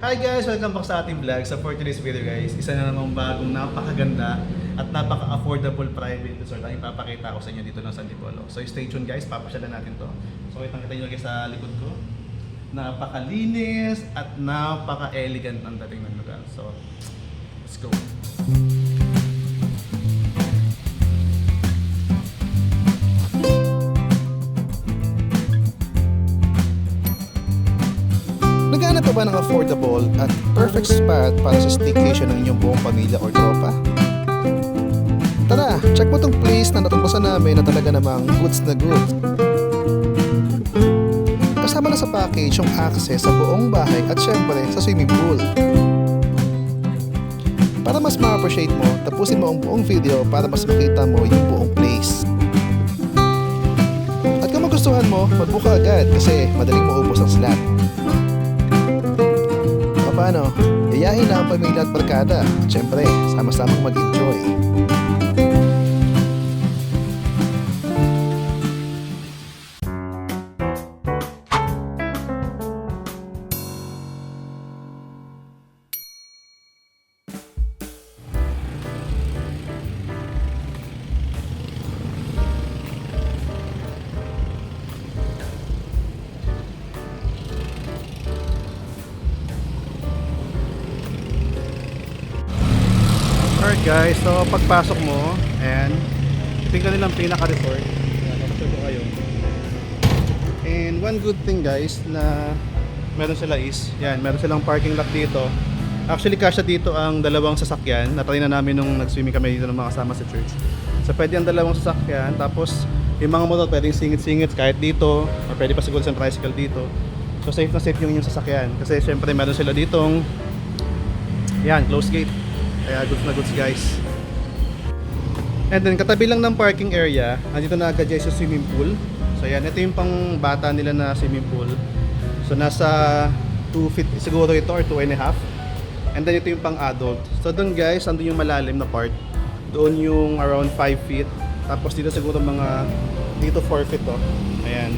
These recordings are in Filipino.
Hi guys! Welcome back sa ating vlog. So for today's video guys, isa na namang bagong napakaganda at napaka-affordable private resort ang ipapakita ko sa inyo dito ng San Tipolo. So stay tuned guys, papasyalan natin to. So kitang-kita nyo guys sa likod ko. Napakalinis at napaka-elegant ang dating ng lugar. So, let's go! Naghahanap pa ba ng affordable at perfect spot para sa staycation ng inyong buong pamilya or tropa? Tara, check mo tong place na natumbasan namin na talaga namang goods na goods. Kasama na sa package yung access sa buong bahay at syempre sa swimming pool. Para mas ma-appreciate mo, tapusin mo ang buong video para mas makita mo yung buong place. At kung magustuhan mo, magbuka agad kasi madaling maubos ang slot. Paano? Yayahin na ang pamilya at barkada. At syempre, sama-samang mag-enjoy. Alright guys, so pagpasok mo, and ito yung kanilang pinaka-resort. Nakapasok ko kayo. And one good thing guys na meron sila is, yan, meron silang parking lot dito. Actually kasya dito ang dalawang sasakyan. Natry na namin nung nag-swimming kami dito ng mga kasama sa church. So pwede ang dalawang sasakyan, tapos yung mga motor pwedeng singit-singit kahit dito, or pwede pa siguro sa tricycle dito. So safe na safe yung sasakyan. Kasi syempre meron sila ditong, yan, closed gate. Kaya goods na goods guys. And then katabi lang ng parking area, nandito na agad sa swimming pool. So yan, ito yung pang bata nila na swimming pool. So nasa 2 feet siguro ito or 2.5. And then ito yung pang adult. So doon guys, andun yung malalim na part. Doon yung around 5 feet. Tapos dito siguro mga dito 4 feet to. Ayan.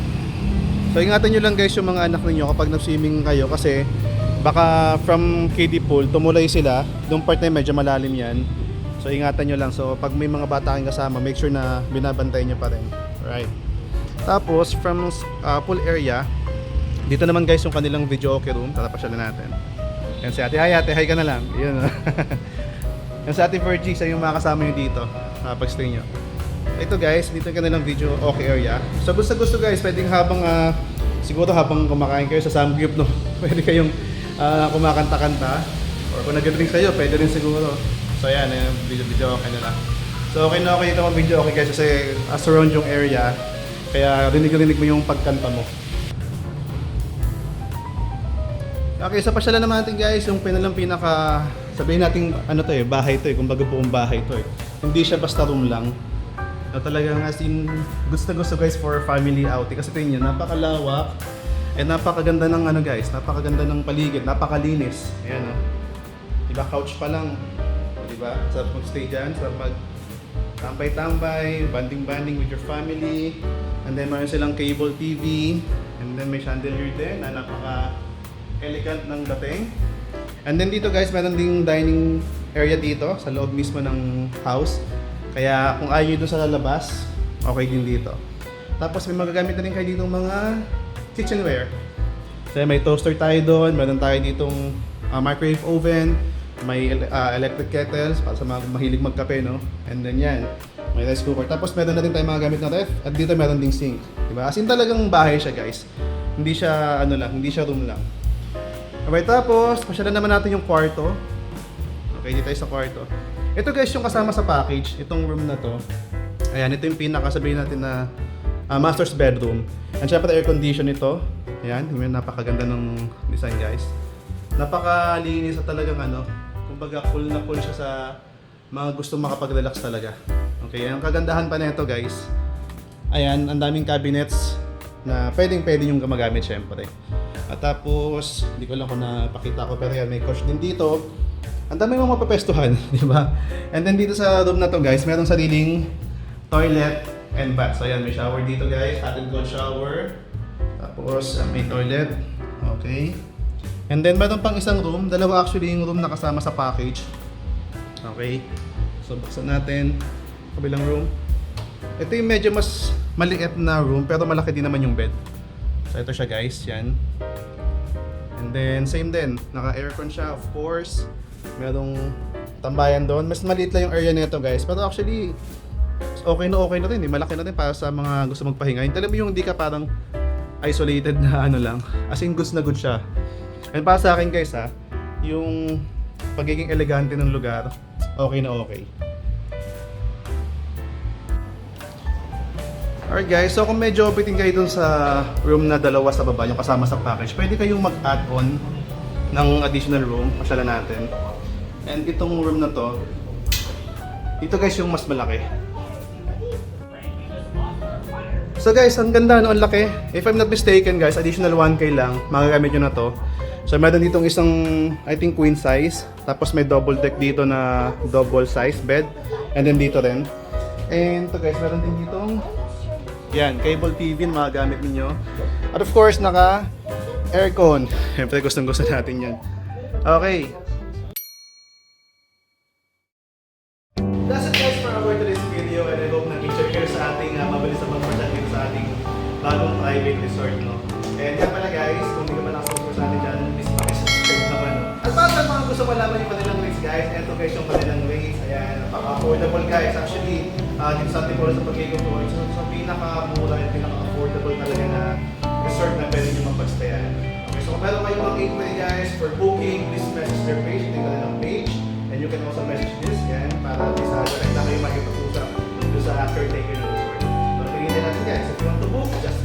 So ingatan nyo lang guys yung mga anak ninyo kapag nag-swimming kayo kasi baka from kiddie pool, tumulay sila. Doon part na medyo malalim yan. So ingatan nyo lang. So pag may mga bata kang kasama, make sure na binabantay nyo pa rin. Alright. Tapos from pool area, dito naman guys yung kanilang video okay room. Tara pasyalan natin. Yan si ate. Hi ate, hi ka na lang. Yun. Yan si ate Virgie, sa yung mga kasama nyo dito pag stay nyo. Ito guys, dito yung kanilang video okay area. So gusto guys, pwedeng habang siguro habang kumakain kayo sa samgyup, no? Pwede kayong kumakanta-kanta or kung nag-drinks kayo, pwede rin siguro. So yan, video okay na lang. So okay na okay ito mag video okay guys kasi surround yung area kaya rinig-rinig mo yung pagkanta mo. Okay, sa pasyalan naman natin guys, yung pinaka sabihin natin ano to bahay to kumbaga buong bahay to Hindi siya basta room lang. Talagang as in gusto guys for family outing kasi tingnan niyo, napakalawak. Napakaganda ng ano guys, napakaganda ng paligid, napakalinis. Ayan o. Diba, couch pa lang. Diba, sarap mag-stay dyan, sarap mag-tambay-tambay, banding-banding with your family. And then mayroon silang cable TV. And then may chandelier din na napaka-elegant ng dating. And then dito guys, meron ding dining area dito sa loob mismo ng house. Kaya kung ayaw nyo doon sa lalabas, okay din dito. Tapos may magagamit na rin kayo dito mga kitchenware. So may toaster tayo doon, meron tayo ditong microwave oven, may electric kettles para sa mga mahilig magkape, no? And then yan, may rice cooker. Tapos meron na din tayong mga gamit na ref at dito meron ding sink. Diba? As in talagang bahay siya guys. Hindi siya ano lang, hindi siya room lang. Okay, tapos pasyalan naman natin yung kwarto. Okay, dito tayo sa kwarto. Ito guys yung kasama sa package, itong room na to. Ayan, ito yung pinakasabihin natin na master's bedroom. And syempre air condition ito. Ayan, napakaganda ng design guys. Napakalinis at talagang kumbaga cool na cool siya sa mga gusto makapag-relax talaga. Okay, ang kagandahan pa nito guys. Ayan, ang daming cabinets na pwede yung gumagamit syempre. At tapos, hindi ko lang kung napakita ko pero yan, may couch din dito. Ang dami mong mapapestuhan, di ba? And then dito sa room na to guys, meron sariling toilet and bath. So ayan, may shower dito guys, hot and cold shower. Tapos may toilet. Okay. And then meron pang isang room, dalawa actually yung room na kasama sa package. Okay. So buksan natin kabilang room. Ito yung medyo mas maliit na room pero malaki din naman yung bed. So ito siya guys, yan. And then same din, naka-aircon siya of course. Merong tambayan doon. Mas maliit lang yung area nito guys. Pero actually okay na rin, malaki na rin para sa mga gusto magpahinga. Yung alam mo yung hindi ka parang isolated na ano lang. As in goods na good siya. And para sa akin guys ha, yung pagiging elegante ng lugar, okay na okay. Alright guys, so kung medyo opitin kayo dun sa room na dalawa sa baba, yung kasama sa package, pwede kayong mag-add-on ng additional room, pasyalan natin. And itong room na to, ito guys yung mas malaki. So guys, ang ganda no, ang laki. If I'm not mistaken guys, additional 1K lang, magagamit nyo na to. So meron ditong isang, I think queen size, tapos may double deck dito na double size bed, and then dito rin. And to guys, meron din ditong yan, cable TV na magagamit ninyo. At of course, naka aircon. Siyempre gustong-gusto natin yan. Okay. That's it guys for our today's video, and I hope nag-enjoy kayo sa ating mabilis na pag-product dito sa ating bagong private resort, no? And yan pala guys, kung hindi ka pa nakasubscribe sa atin dyan, please pakisubscribe naman, no? At para sa mga gusto malaman yung kanilang rates guys, eto guys yung kanilang rates. Ayan, napaka-affordable guys. Actually, dito sa ating sa Pag-Ligo Tour, so sa pinaka-mura at pinaka-affordable talaga na resort na pwede nyo mapagstayan. Okay, so kung meron kayong mga inquiry guys for booking, please message their page, ito yung kanilang page. And you can also message this, yan, para at least direct na kayo makipag-usap doon sa caretaker ng resort. So, piliin natin guys, if you want to book, just